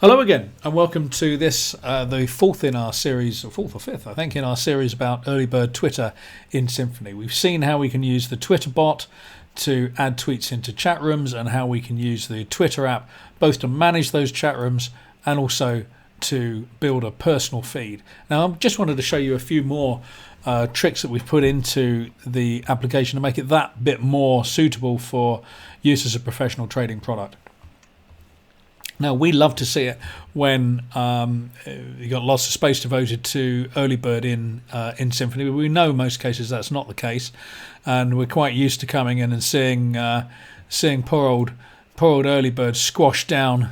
Hello again, and welcome to this, the fourth in our series, or fourth or fifth, I think, in our series about EarlyBird Twitter in Symphony. We've seen how we can use the Twitter bot to add tweets into chat rooms, and how we can use the Twitter app both to manage those chat rooms and also to build a personal feed. Now, I just wanted to show you a few more tricks that we've put into the application to make it that bit more suitable for use as a professional trading product. Now, we love to see it when you've got lots of space devoted to EarlyBird in Symphony, but we know in most cases that's not the case, and we're quite used to coming in and seeing poor old EarlyBird squashed down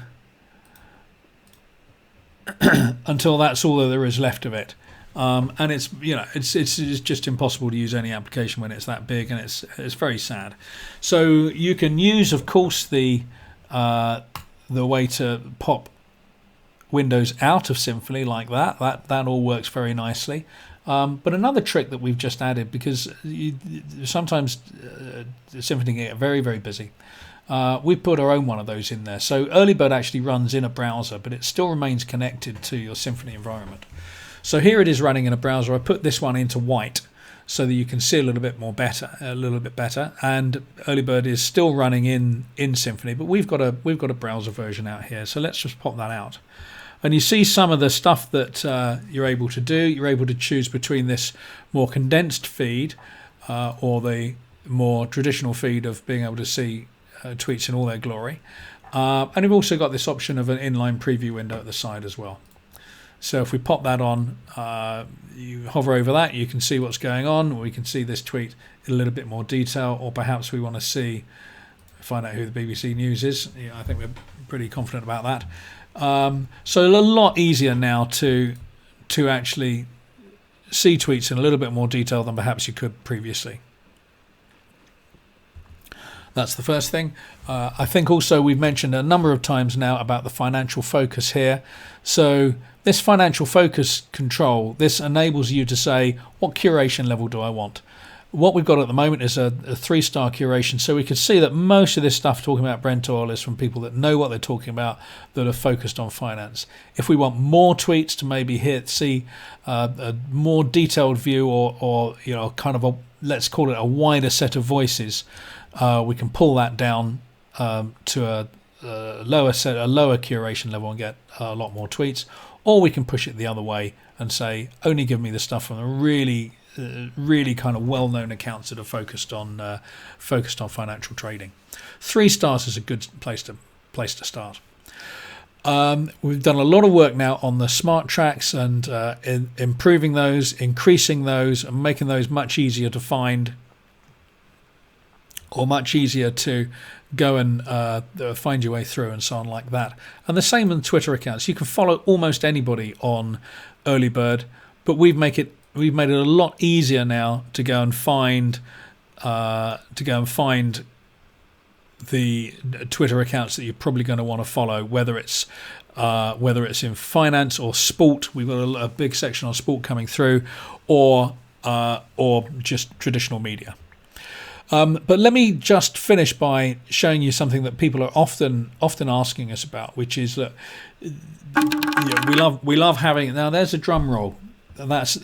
until that's all that there is left of it. And it's just impossible to use any application when it's that big, and it's very sad. So you can use, of course, the way to pop windows out of Symphony like that. That all works very nicely. But another trick that we've just added, because sometimes Symphony can get very, very busy, we put our own one of those in there. So EarlyBird actually runs in a browser, but it still remains connected to your Symphony environment. So here it is running in a browser. I put this one into white so that you can see a little bit better. And EarlyBird is still running in Symphony, but we've got a browser version out here. So let's just pop that out, and you see some of the stuff that you're able to do. You're able to choose between this more condensed feed or the more traditional feed of being able to see tweets in all their glory, and you've also got this option of an inline preview window at the side as well. So if we pop that on, you hover over that, you can see what's going on. We can see this tweet in a little bit more detail, or perhaps we want to find out who the BBC News is. Yeah, I think we're pretty confident about that. So a lot easier now to actually see tweets in a little bit more detail than perhaps you could previously. That's the first thing. I think also we've mentioned a number of times now about the financial focus here. So this financial focus control, this enables you to say, what curation level do I want? What we've got at the moment is a 3-star curation. So we can see that most of this stuff talking about Brent oil is from people that know what they're talking about, that are focused on finance. If we want more tweets to maybe see a more detailed view, or kind of let's call it a wider set of voices, we can pull that down to a lower curation level and get a lot more tweets, or we can push it the other way and say only give me the stuff from the really kind of well-known accounts that are focused on financial trading. 3 stars is a good place to start. We've done a lot of work now on the smart tracks and improving those, increasing those, and making those much easier to find, or much easier to go and find your way through, and so on like that. And the same in Twitter accounts. You can follow almost anybody on EarlyBird, but we've made it a lot easier now to go and find the Twitter accounts that you're probably going to want to follow, whether it's in finance or sport. We've got a big section on sport coming through, or just traditional media. But let me just finish by showing you something that people are often asking us about, which is that we love having. Now there's a drum roll. And that's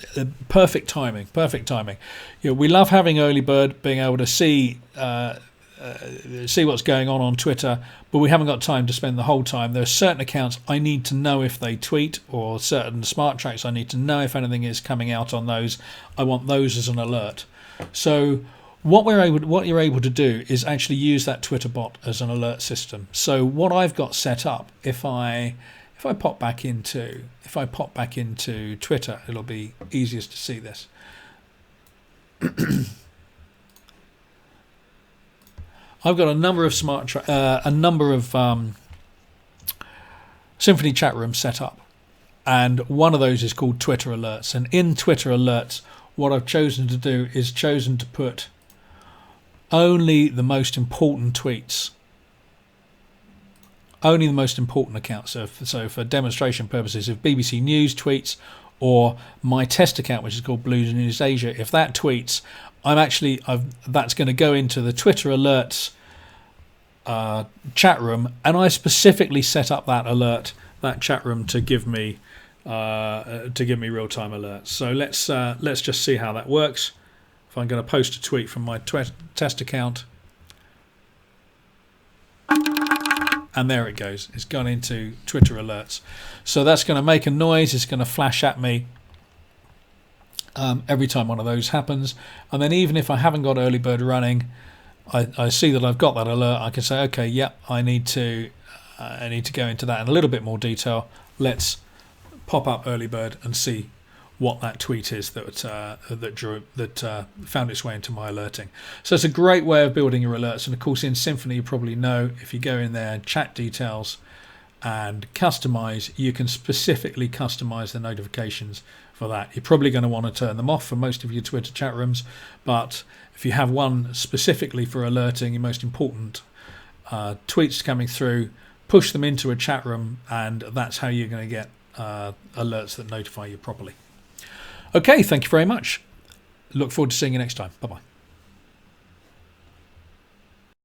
perfect timing. We love having EarlyBird, being able to see what's going on Twitter, but we haven't got time to spend the whole time. There are certain accounts I need to know if they tweet, or certain smart tracks I need to know if anything is coming out on those. I want those as an alert. So what you're able to do is actually use that Twitter bot as an alert system. So what I've got set up, if I pop back into Twitter, it'll be easiest to see this. I've got a number of Symphony chat rooms set up, and one of those is called Twitter Alerts. And in Twitter Alerts, what I've chosen to do is to put only the most important tweets, only the most important accounts. So for demonstration purposes, if BBC News tweets, or my test account, which is called Blue News Asia, if that tweets, that's going to go into the Twitter Alerts chat room, and I specifically set up that chat room to give me real-time alerts. So let's just see how that works. If I'm going to post a tweet from my test account, and there it goes. It's gone into Twitter alerts. So that's going to make a noise. It's going to flash at me every time one of those happens. And then even if I haven't got EarlyBird running, I see that I've got that alert. I can say, okay, yep, I need to go into that in a little bit more detail. Let's pop up EarlyBird and see what that tweet is that found its way into my alerting. So it's a great way of building your alerts. And of course, in Symphony, you probably know if you go in there, chat details, and customize, you can specifically customize the notifications for that. You're probably going to want to turn them off for most of your Twitter chat rooms, but if you have one specifically for alerting your most important tweets coming through, push them into a chat room, and that's how you're going to get alerts that notify you properly. Okay, thank you very much. Look forward to seeing you next time. Bye-bye.